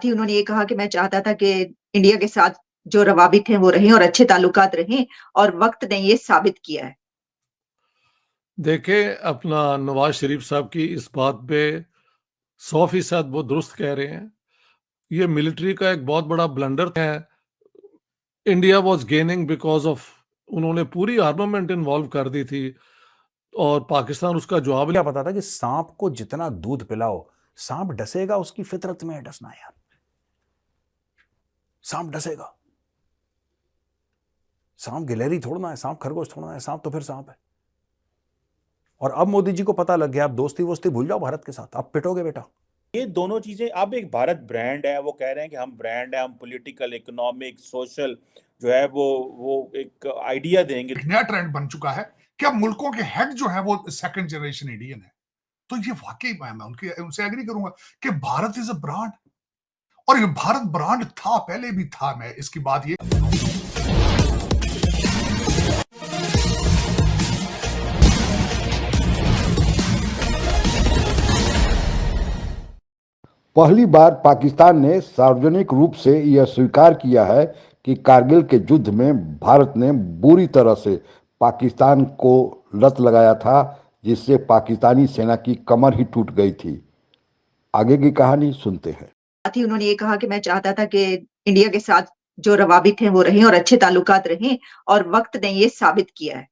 ही उन्होंने ये कहा कि मैं चाहता था कि इंडिया के साथ जो रवाबित हैं वो रहें और अच्छे ताल्लुकात रहें और वक़्त ने ये साबित किया है। देखिए, अपना नवाज शरीफ साहब की इस बात पे 100% वो दुरुस्त कह रहे हैं। ये मिलिट्री का एक बहुत बड़ा ब्लंडर है। India was gaining because of उन्होंने पूरी आर्मामेंट इन्वॉल्व कर दी थी और पाकिस्तान उसका जवाब क्या पता था कि सांप को जितना दूध पिलाओ, सांप डसेगा, उसकी फितरत में है डसना यार। सांप डसेगा। सांप गिलहरी थोड़ना है, सांप खरगोश थोड़ना है, सांप तो फिर सांप है। और अब मोदी जी को पता लग गया, अब दोस्ती वोस्ती भूल जाओ भारत के साथ, अब पिटोगे बेटा। ये दोनों चीजें, अब एक भारत ब्रांड है, वो कह रहे हैं कि हम ब्रांड है, हम पॉलिटिकल, इकोनॉमिक, सोशल जो है वो एक आइडिया देंगे। एक नया ट्रेंड बन चुका है कि अब मुल्कों के हेड जो है वो सेकंड जनरेशन इंडियन है। तो ये वाकई मैं उनसे एग्री करूंगा कि भारत इज अ ब्रांड, और ये भारत ब्रांड था, पहले भी था। मैं इसकी बात ये पहली बार पाकिस्तान ने सार्वजनिक रूप से यह स्वीकार किया है कि कारगिल के युद्ध में भारत ने बुरी तरह से पाकिस्तान को लत लगाया था, जिससे पाकिस्तानी सेना की कमर ही टूट गई थी। आगे की कहानी सुनते हैं। साथ ही उन्होंने ये कहा कि मैं चाहता था कि इंडिया के साथ जो रवाबित हैं वो रहें और अच्छे ताल्लुकात रहें और वक़्त ने ये साबित किया है।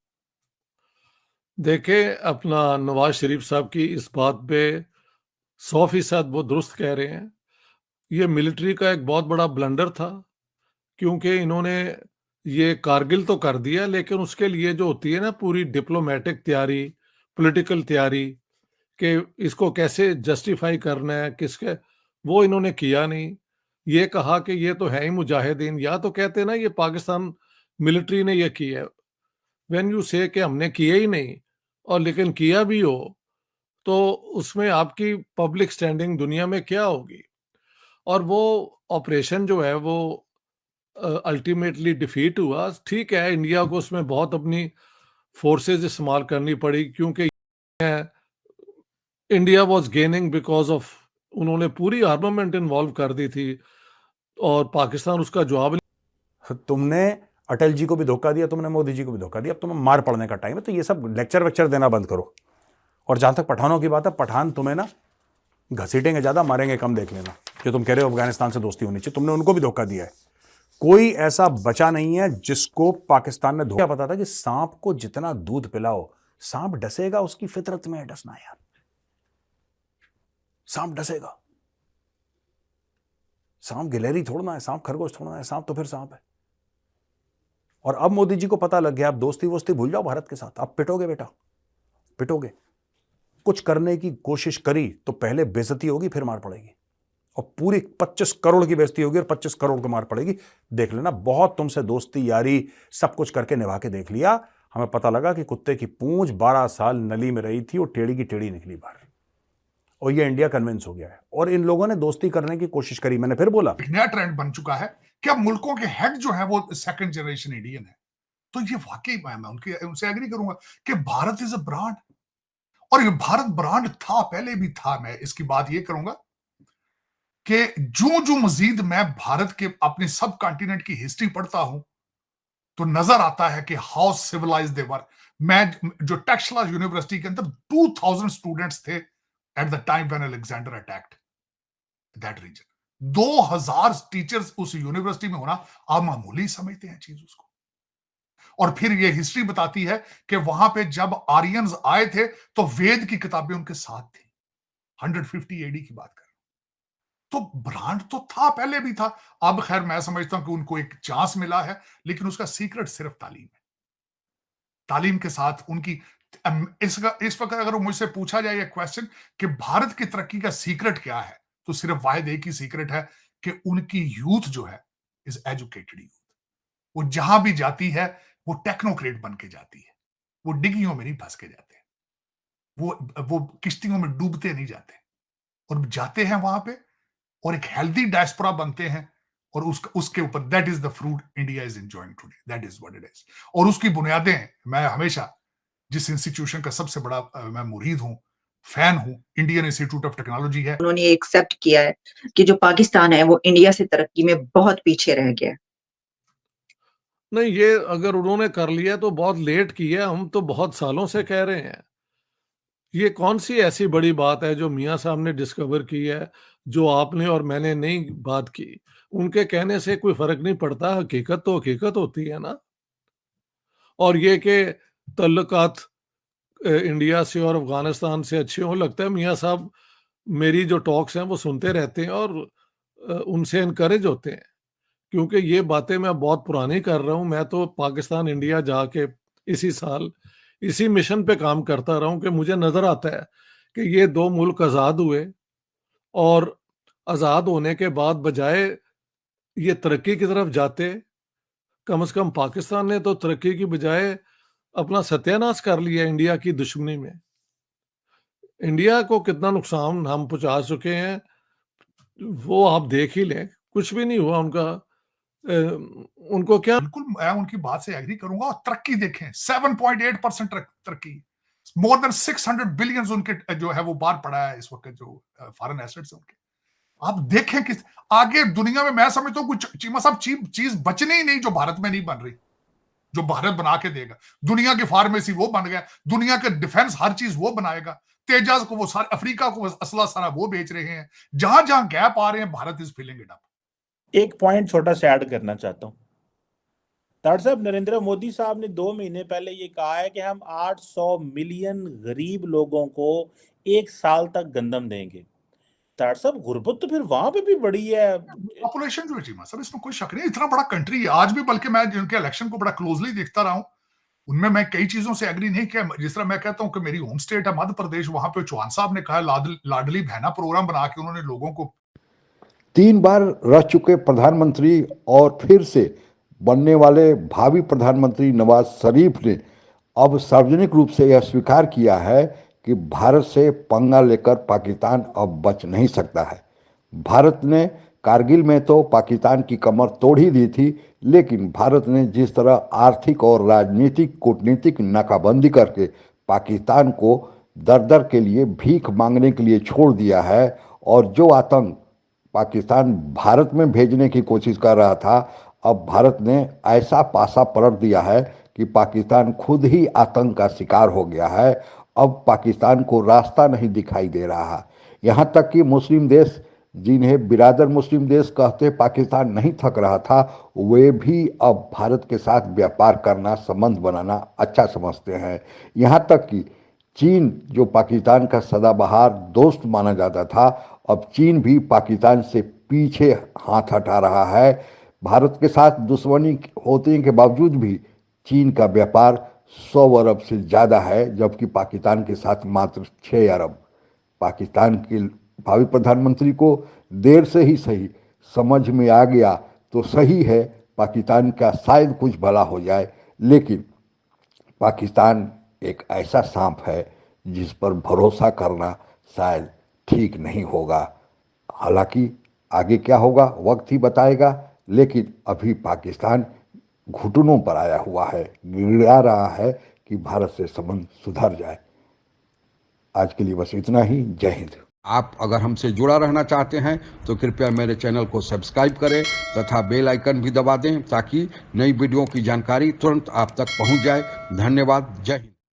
देखिए, अपना नवाज शरीफ साहब की इस बात पे 100% वो दुरुस्त कह रहे हैं। ये मिलिट्री का एक बहुत बड़ा ब्लंडर था, क्योंकि इन्होंने ये कारगिल तो कर दिया, लेकिन उसके लिए जो होती है ना पूरी डिप्लोमेटिक तैयारी, पॉलिटिकल तैयारी कि इसको कैसे जस्टिफाई करना है, किसके, वो इन्होंने किया नहीं। ये कहा कि ये तो है ही मुजाहिदीन, या तो कहते ना ये पाकिस्तान मिलिट्री ने ये किया है। व्हेन यू से कि हमने किया ही नहीं और लेकिन किया भी हो, तो उसमें आपकी पब्लिक स्टैंडिंग दुनिया में क्या होगी? और वो ऑपरेशन जो है वो अल्टीमेटली डिफीट हुआ। ठीक है, इंडिया को उसमें बहुत अपनी फोर्सेस इस्तेमाल करनी पड़ी, क्योंकि India was gaining because of उन्होंने पूरी आर्मामेंट इन्वॉल्व कर दी थी और पाकिस्तान उसका जवाब। तुमने अटल जी को भी धोखा दिया, तुमने मोदी जी को भी धोखा दिया, अब तुम्हें मार पड़ने का टाइम है। तो ये सब लेक्चर वेक्चर देना बंद करो। और जहां तक पठानों की बात है, पठान तुम्हें ना घसीटेंगे ज्यादा, मारेंगे कम, देख लेना। जो तुम कह रहे हो अफगानिस्तान से दोस्ती होनी चाहिए, तुमने उनको भी धोखा दिया है। कोई ऐसा बचा नहीं है जिसको पाकिस्तान ने धोखा। पता था कि सांप को जितना दूध पिलाओ, सांप डसेगा, उसकी फितरत में है डसना यार। सांप डसेगा। सांप गिलहरी थोड़ना है, सांप खरगोश थोड़ना है, सांप तो फिर सांप है। और अब मोदी जी को पता लग गया, अब दोस्ती वोस्ती भूल जाओ भारत के साथ, अब पिटोगे बेटा, पिटोगे। कुछ करने की कोशिश करी तो पहले बेइज्जती होगी, फिर मार पड़ेगी। और पूरी 25 करोड़ की बेइज्जती होगी और 25 करोड़ को मार पड़ेगी। देख लेना, बहुत तुमसे दोस्ती यारी सब कुछ करके निभा के देख लिया। हमें पता लगा कि कुत्ते की पूंछ 12 साल नली में रही थी और टेढ़ी की टेढ़ी निकली बाहर। और ये इंडिया कन्विंस हो गया है और इन लोगों ने दोस्ती करने की कोशिश करी। मैंने फिर बोला, एक नया ट्रेंड बन चुका है कि अब मुल्कों के हेड जो है वो सेकंड जनरेशन इंडियन है। तो ये वाकई मैं उनसे एग्री करूंगा कि भारत इज अ ब्रांड, और ये भारत ब्रांड था, पहले भी था। मैं इसकी बात ये करूंगा कि जो मजीद मैं भारत के अपने सब कॉन्टिनेंट की हिस्ट्री पढ़ता हूं तो नजर आता है कि हाउ सिविलाइज दे वर। मैं जो टेक्सला यूनिवर्सिटी के अंदर 2000 स्टूडेंट्स थे at the time when Alexander attacked that region. 2000 teachers उस यूनिवर्सिटी में होना आप मामूली समझते हैं चीज उसको। और फिर ये हिस्ट्री बताती है कि वहां पे जब आर्यंस आए थे तो वेद की किताबें उनके साथ थी। 150 एडी की बात कर, तो ब्रांड तो था, पहले भी था। अब खैर मैं समझता हूं कि उनको एक चांस मिला है, लेकिन उसका सीक्रेट सिर्फ तालीम है। तालीम के साथ उनकी इस वक्त अगर मुझसे पूछा जाए ये क्वेश्चन कि भारत की तरक्की का सीक्रेट क्या है, तो सिर्फ वाहिद एक ही सीक्रेट है कि उनकी यूथ जो है इज एजुकेटेड यूथ। वो जहां भी जाती है वो टेक्नोक्रेट बन के जाती है। वो डिग्गियों में नहीं फंस के जाते, वो किश्तियों में डूबते नहीं जाते, और जाते हैं वहां पे और एक हेल्दी डायस्पोरा बनते हैं। और उसके ऊपर that is the fruit India is enjoying today, that is what it is. और उसकी बुनियादें मैं हमेशा जिस इंस्टीट्यूशन का सबसे बड़ा मैं मुरीद हूं, फैन हूं, इंडियन इंस्टीट्यूट ऑफ टेक्नोलॉजी है। उन्होंने एक्सेप्ट किया है कि जो पाकिस्तान है वो इंडिया से तरक्की में बहुत पीछे रह गया। नहीं, ये अगर उन्होंने कर लिया तो बहुत लेट किया, हम तो बहुत सालों से कह रहे हैं। ये कौन सी ऐसी बड़ी बात है जो मियाँ साहब ने डिस्कवर की है, जो आपने और मैंने नहीं बात की। उनके कहने से कोई फर्क नहीं पड़ता, हकीकत तो हकीकत होती है ना। और ये कि तल्लुकात इंडिया से और अफगानिस्तान से अच्छे हों, लगता है मियाँ साहब मेरी जो टॉक्स हैं वो सुनते रहते हैं और उनसे इनकरेज होते हैं, क्योंकि ये बातें मैं बहुत पुरानी कर रहा हूँ। मैं तो पाकिस्तान इंडिया जाके इसी साल इसी मिशन पे काम करता रहा हूँ कि मुझे नज़र आता है कि ये दो मुल्क आज़ाद हुए और आज़ाद होने के बाद बजाय ये तरक्की की तरफ जाते, कम से कम पाकिस्तान ने तो तरक्की की बजाय अपना सत्यानाश कर लिया इंडिया की दुश्मनी में। इंडिया को कितना नुकसान हम पहुंचा चुके हैं वो आप देख ही लें, कुछ भी नहीं हुआ उनका। उनको क्या, बिल्कुल मैं उनकी बात से एग्री करूंगा। और तरक्की देखें, 7.8% तरक्की, मोर देन 600 बिलियन उनके जो है वो बाहर पड़ा है इस वक्त, जो फॉरेन एसेट्स उनके। आप देखें कि आगे दुनिया में मैं समझता हूं कुछ चीमा साहब चीज बचने ही नहीं जो भारत में नहीं बन रही, जो भारत बना के देगा। दुनिया की फार्मेसी वो बन गया, दुनिया के डिफेंस हर चीज वो बनाएगा, तेजाज को वो सारे, अफ्रीका को असला सारा वो बेच रहे हैं। जहां जहां गैप आ रहे हैं Bharat is filling it up. एक पॉइंट छोटा सा ऐड करना चाहता हूँ। ताड़ साहब, नरेंद्र मोदी साहब ने 2 महीने पहले ये कहा है कि हम 800 मिलियन गरीब लोगों को 1 साल तक गंदम देंगे। ताड़ साहब, गुर्बत तो फिर वहां पे भी बड़ी है। पॉपुलेशन जो है चीमा साहब, इसमें कोई शक नहीं, इतना बड़ा कंट्री है आज भी। बल्कि मैं जिनके इलेक्शन को बड़ा क्लोजली देखता रहा हूं, उनमें मैं कई चीजों से एग्री नहीं किया। जिस तरह मैं कहता हूं कि मेरी होम स्टेट है मध्य प्रदेश, वहां पे चौहान साहब ने कहा लाडली बहना प्रोग्राम बना के उन्होंने लोगों को 3 बार रह चुके प्रधानमंत्री और फिर से बनने वाले भावी प्रधानमंत्री नवाज शरीफ ने अब सार्वजनिक रूप से यह स्वीकार किया है कि भारत से पंगा लेकर पाकिस्तान अब बच नहीं सकता है। भारत ने कारगिल में तो पाकिस्तान की कमर तोड़ ही दी थी, लेकिन भारत ने जिस तरह आर्थिक और राजनीतिक कूटनीतिक नाकाबंदी करके पाकिस्तान को दर दर के लिए भीख मांगने के लिए छोड़ दिया है, और जो आतंक पाकिस्तान भारत में भेजने की कोशिश कर रहा था, अब भारत ने ऐसा पासा पलट दिया है कि पाकिस्तान खुद ही आतंक का शिकार हो गया है। अब पाकिस्तान को रास्ता नहीं दिखाई दे रहा। यहाँ तक कि मुस्लिम देश, जिन्हें बिरादर मुस्लिम देश कहते पाकिस्तान नहीं थक रहा था, वे भी अब भारत के साथ व्यापार करना, संबंध बनाना अच्छा समझते हैं। यहाँ तक कि चीन, जो पाकिस्तान का सदाबहार दोस्त माना जाता था, अब चीन भी पाकिस्तान से पीछे हाथ हटा रहा है। भारत के साथ दुश्मनी होने के बावजूद भी चीन का व्यापार 100 अरब से ज़्यादा है, जबकि पाकिस्तान के साथ मात्र 6 अरब। पाकिस्तान के भावी प्रधानमंत्री को देर से ही सही समझ में आ गया तो सही है, पाकिस्तान का शायद कुछ भला हो जाए, लेकिन पाकिस्तान एक ऐसा सांप है जिस पर भरोसा करना शायद ठीक नहीं होगा। हालांकि आगे क्या होगा वक्त ही बताएगा, लेकिन अभी पाकिस्तान घुटनों पर आया हुआ है, गिड़ा रहा है कि भारत से संबंध सुधर जाए। आज के लिए बस इतना ही। जय हिंद। आप अगर हमसे जुड़ा रहना चाहते हैं तो कृपया मेरे चैनल को सब्सक्राइब करें तथा बेल आइकन भी दबा दें, ताकि नई वीडियो की जानकारी तुरंत आप तक पहुंच जाए। धन्यवाद। जय हिंद।